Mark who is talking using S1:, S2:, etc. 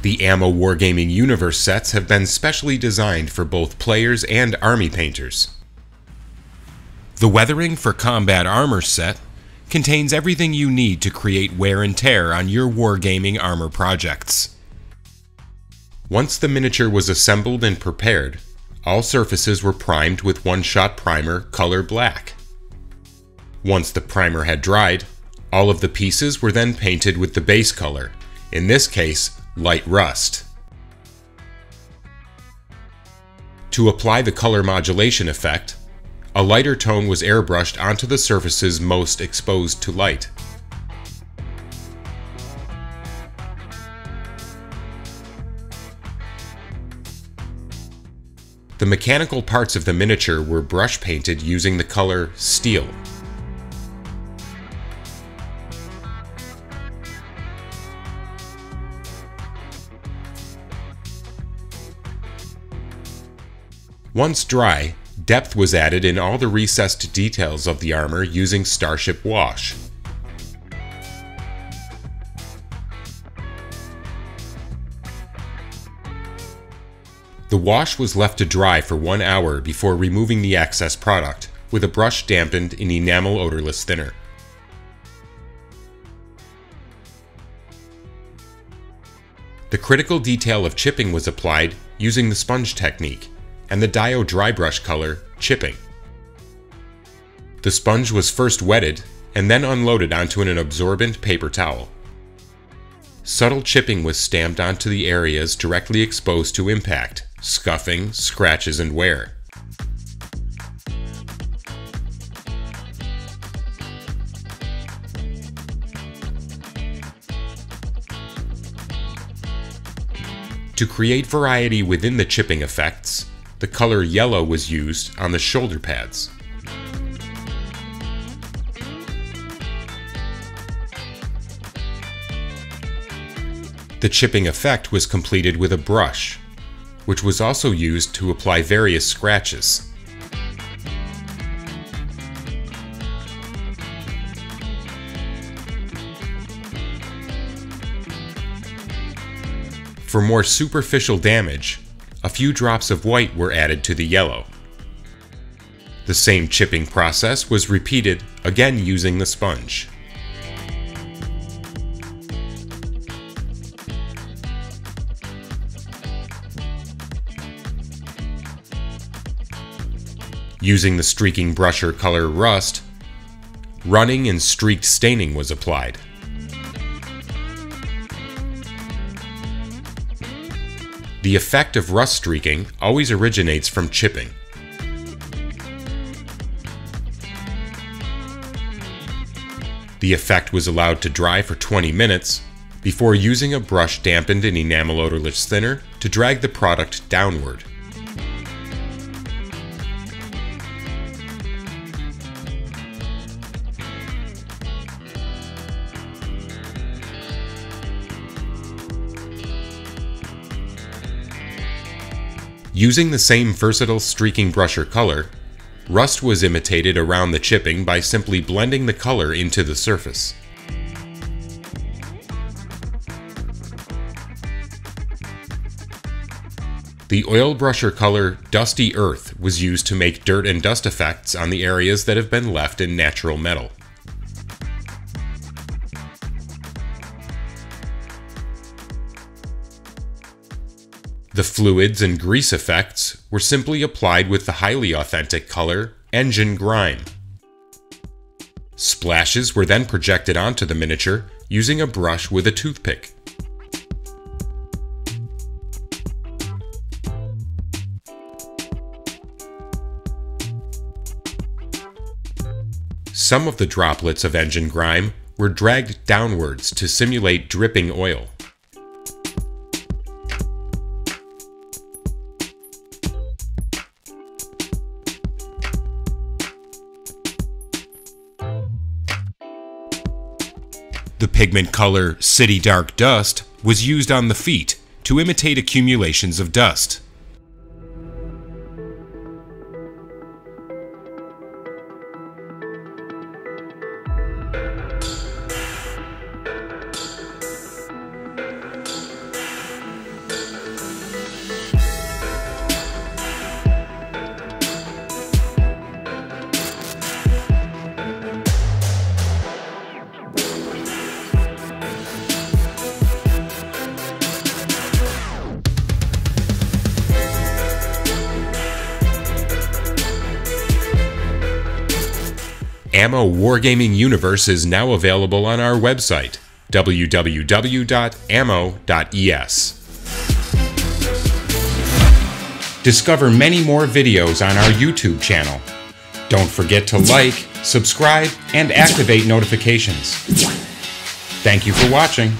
S1: The AMMO Wargaming Universe sets have been specially designed for both players and army painters. The weathering for Combat Armour Set contains everything you need to create wear and tear on your wargaming armor projects. Once the miniature was assembled and prepared, all surfaces were primed with one-shot primer color black. Once the primer had dried, all of the pieces were then painted with the base color, in this case, light rust. To apply the color modulation effect, a lighter tone was airbrushed onto the surfaces most exposed to light. The mechanical parts of the miniature were brush painted using the color steel. Once dry, depth was added in all the recessed details of the armor using Starship Wash. The wash was left to dry for 1 hour before removing the excess product, with a brush dampened in enamel odorless thinner. The critical detail of chipping was applied using the sponge technique, and the Dio dry brush color, chipping. The sponge was first wetted and then unloaded onto an absorbent paper towel. Subtle chipping was stamped onto the areas directly exposed to impact, scuffing, scratches, and wear. To create variety within the chipping effects, the color yellow was used on the shoulder pads. The chipping effect was completed with a brush, which was also used to apply various scratches. For more superficial damage, a few drops of white were added to the yellow. The same chipping process was repeated, again using the sponge. Using the streaking brusher color rust, running and streaked staining was applied. The effect of rust streaking always originates from chipping. The effect was allowed to dry for 20 minutes before using a brush dampened in enamel odorless thinner to drag the product downward. Using the same versatile streaking brusher color, rust was imitated around the chipping by simply blending the color into the surface. The oil brusher color Dusty Earth was used to make dirt and dust effects on the areas that have been left in natural metal. The fluids and grease effects were simply applied with the highly authentic color Engine Grime. Splashes were then projected onto the miniature using a brush with a toothpick. Some of the droplets of Engine Grime were dragged downwards to simulate dripping oil. The pigment color City Dark Dust was used on the feet to imitate accumulations of dust. AMMO Wargaming Universe is now available on our website, www.ammo.es. Discover many more videos on our YouTube channel. Don't forget to like, subscribe, and activate notifications. Thank you for watching.